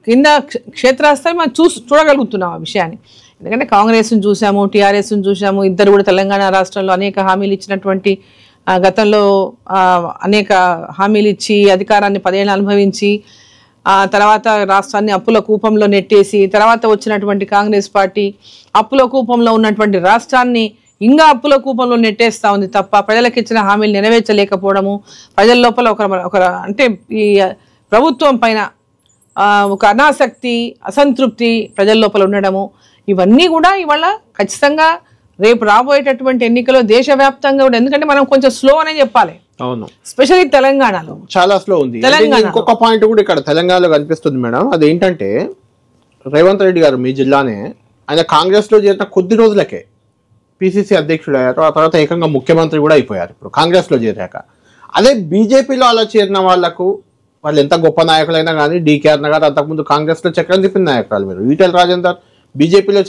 కింద క్షేత్రస్థాయి మనం చూడగలుగుతున్నాం ఆ విషయాన్ని. ఎందుకంటే కాంగ్రెస్ని చూసాము, టీఆర్ఎస్ని చూసాము, ఇద్దరు కూడా తెలంగాణ రాష్ట్రంలో అనేక హామీలు ఇచ్చినటువంటి గతంలో అనేక హామీలు ఇచ్చి అధికారాన్ని 10 ఏళ్ళు అనుభవించి తర్వాత రాష్ట్రాన్ని అప్పుల కూపంలో నెట్టేసి తర్వాత వచ్చినటువంటి కాంగ్రెస్ పార్టీ అప్పుల కూపంలో ఉన్నటువంటి రాష్ట్రాన్ని ఇంకా అప్పుల కూపంలో నెట్టేస్తూ ఉంది తప్ప ప్రజలకు ఇచ్చిన హామీలు నెరవేర్చలేకపోవడము, ప్రజల లోపల ఒక అంటే ఈ ప్రభుత్వం పైన ఒక అనాసక్తి, అసంతృప్తి ప్రజల లోపల ఉండడము, ఇవన్నీ కూడా ఇవాళ ఖచ్చితంగా రేపు రాబోయేటటువంటి ఎన్నికల్లో దేశవ్యాప్తంగా కూడా, ఎందుకంటే మనం కొంచెం స్లో అనే చెప్పాలి. అవును, స్పెషల్లీ తెలంగాణలో చాలా స్లో ఉంది. ఇంకొక పాయింట్ కూడా ఇక్కడ తెలంగాణలో కనిపిస్తుంది మేడం, అదేంటంటే రేవంత్ రెడ్డి గారు మీ జిల్లానే ఆయన కాంగ్రెస్ లో చేరిన కొద్ది రోజులకే పిసిసి అధ్యక్షుడు అయ్యారు, ఆ తర్వాత ఏకంగా ముఖ్యమంత్రి కూడా అయిపోయారు ఇప్పుడు కాంగ్రెస్ లో చేరాక. అదే బీజేపీలో అలా చేరిన వాళ్ళకు వాళ్ళు ఎంత గొప్ప నాయకులైనా కానీ, డీకే అన్న గారు అంతకుముందు కాంగ్రెస్ లో చక్రం తిప్పిన నాయకురాలు, మీరు ఈటెల రాజేందర్ బీజేపీలో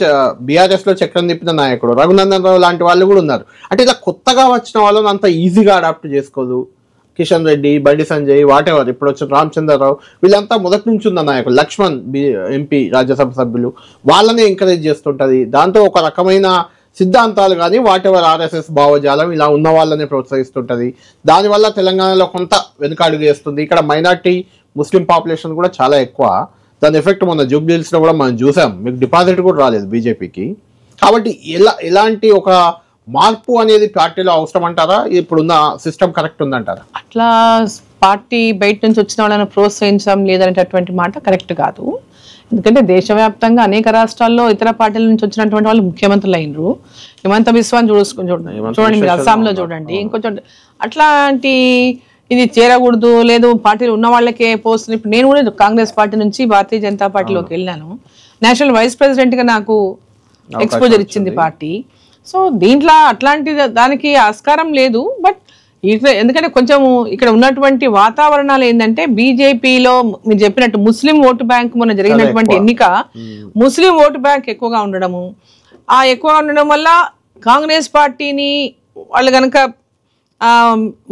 బీఆర్ఎస్ లో చక్రం తిప్పిన నాయకుడు, రఘునందన్ రావు లాంటి వాళ్ళు కూడా ఉన్నారు. అంటే ఇలా కొత్తగా వచ్చిన వాళ్ళని అంత ఈజీగా అడాప్ట్ చేసుకోదు. కిషన్ రెడ్డి, బండి సంజయ్, వాటెవర్ ఇప్పుడు వచ్చిన రామచంద్రరావు, వీళ్ళంతా మొదటి నుంచి ఉన్న నాయకులు. లక్ష్మణ్ ఎంపీ రాజ్యసభ సభ్యులు, వాళ్ళని ఎంకరేజ్ చేస్తుంటది. దాంతో ఒక రకమైన సిద్ధాంతాలు కానీ వాటెవర్ ఆర్ఎస్ఎస్ భావజాలం ఇలా ఉన్న వాళ్ళని ప్రోత్సహిస్తుంటది. దానివల్ల తెలంగాణలో కొంత వెనుకాడుగు వేస్తుంది. ఇక్కడ మైనార్టీ ముస్లిం పాపులేషన్ కూడా చాలా ఎక్కువ. దాని ఎఫెక్ట్ మొన్న జూబ్లీహిల్స్ లో కూడా మనం చూసాం, మీకు డిపాజిట్ కూడా రాలేదు బీజేపీకి. కాబట్టి ఎలాంటి ఒక మార్పు అనేది పార్టీలో అవసరం అంటారా? ఇప్పుడున్న సిస్టమ్ కరెక్ట్ ఉందంటారా? అట్లా పార్టీ బయట నుంచి వచ్చిన వాళ్ళని ప్రోత్సహించడం లేదనేటటువంటి మాట కరెక్ట్ కాదు. ఎందుకంటే దేశవ్యాప్తంగా అనేక రాష్ట్రాల్లో ఇతర పార్టీల నుంచి వచ్చినటువంటి వాళ్ళు ముఖ్యమంత్రులు అయినరు. హిమంత బిస్వాని చూడండి, మీరు అస్సాంలో చూడండి, ఇంకొంచెం అట్లాంటి ఇది చేరకూడదు, లేదు పార్టీలు ఉన్న వాళ్ళకే పోస్ట్. ఇప్పుడు నేను కూడా కాంగ్రెస్ పార్టీ నుంచి భారతీయ జనతా పార్టీలోకి వెళ్ళాను. నేషనల్ వైస్ ప్రెసిడెంట్గా నాకు ఎక్స్పోజర్ ఇచ్చింది పార్టీ. సో దీంట్లో అట్లాంటి దానికి ఆస్కారం లేదు. బట్ ఎందుకంటే కొంచెం ఇక్కడ ఉన్నటువంటి వాతావరణాలు ఏంటంటే బీజేపీలో మీరు చెప్పినట్టు ముస్లిం ఓటు బ్యాంక్ మొన్న జరిగినటువంటి ఎన్నిక ముస్లిం ఓటు బ్యాంక్ ఎక్కువగా ఉండడము, ఆ ఎక్కువగా ఉండడం వల్ల కాంగ్రెస్ పార్టీని వాళ్ళు కనుక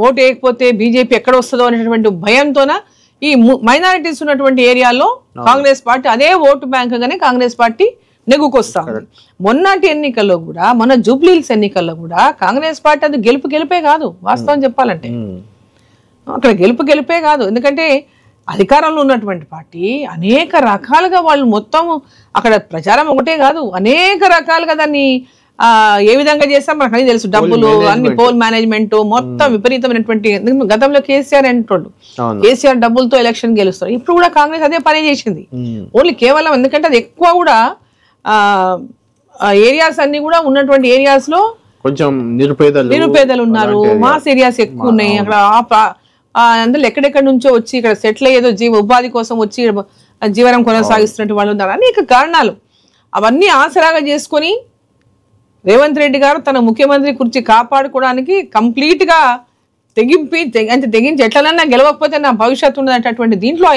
ఓటు వేయకపోతే బీజేపీ ఎక్కడ వస్తుందో అనేటువంటి భయంతోన ఈ మైనారిటీస్ ఉన్నటువంటి ఏరియాలో కాంగ్రెస్ పార్టీ అదే ఓటు బ్యాంక్గానే కాంగ్రెస్ పార్టీ నెగ్గుకొస్తాం. మొన్నటి ఎన్నికల్లో కూడా, మొన్న జూబ్లీహిల్స్ ఎన్నికల్లో కూడా కాంగ్రెస్ పార్టీ అది గెలిపే కాదు. వాస్తవం చెప్పాలంటే అక్కడ గెలిపే కాదు. ఎందుకంటే అధికారంలో ఉన్నటువంటి పార్టీ అనేక రకాలుగా వాళ్ళు మొత్తం అక్కడ ప్రచారం ఒకటే కాదు, అనేక రకాలుగా దాన్ని ఏ విధంగా చేస్తాం మనకు అన్ని తెలుసు. డబ్బులు అన్ని పోల్ మేనేజ్మెంట్ మొత్తం విపరీతమైనటువంటి. గతంలో కేసీఆర్ అంటోళ్ళు కేసీఆర్ డబ్బులతో ఎలక్షన్ గెలుస్తారు. ఇప్పుడు కూడా కాంగ్రెస్ అదే పని చేసింది. ఓన్లీ కేవలం ఎందుకంటే అది ఎక్కువ కూడా ఏరియాస్ అన్ని కూడా ఉన్నటువంటి ఏరియాస్ లో కొంచెం నిరుపేదలు ఉన్నారు, మాస్ ఏరియాస్ ఎక్కువ ఉన్నాయి. అక్కడ అందులో ఎక్కడెక్కడి నుంచో వచ్చి ఇక్కడ సెటిల్ అయ్యేదో ఉపాధి కోసం వచ్చి జీవనం కొనసాగిస్తున్నట్టు వాళ్ళు ఉన్నారు. అనేక కారణాలు అవన్నీ ఆసరాగా చేసుకొని రేవంత్ రెడ్డి గారు తన ముఖ్యమంత్రి కుర్చీ కాపాడుకోవడానికి కంప్లీట్ గా తెగించి ఎట్లనన్నా గెలవకపోతే నా భవిష్యత్తు ఉన్నటువంటి దీంట్లో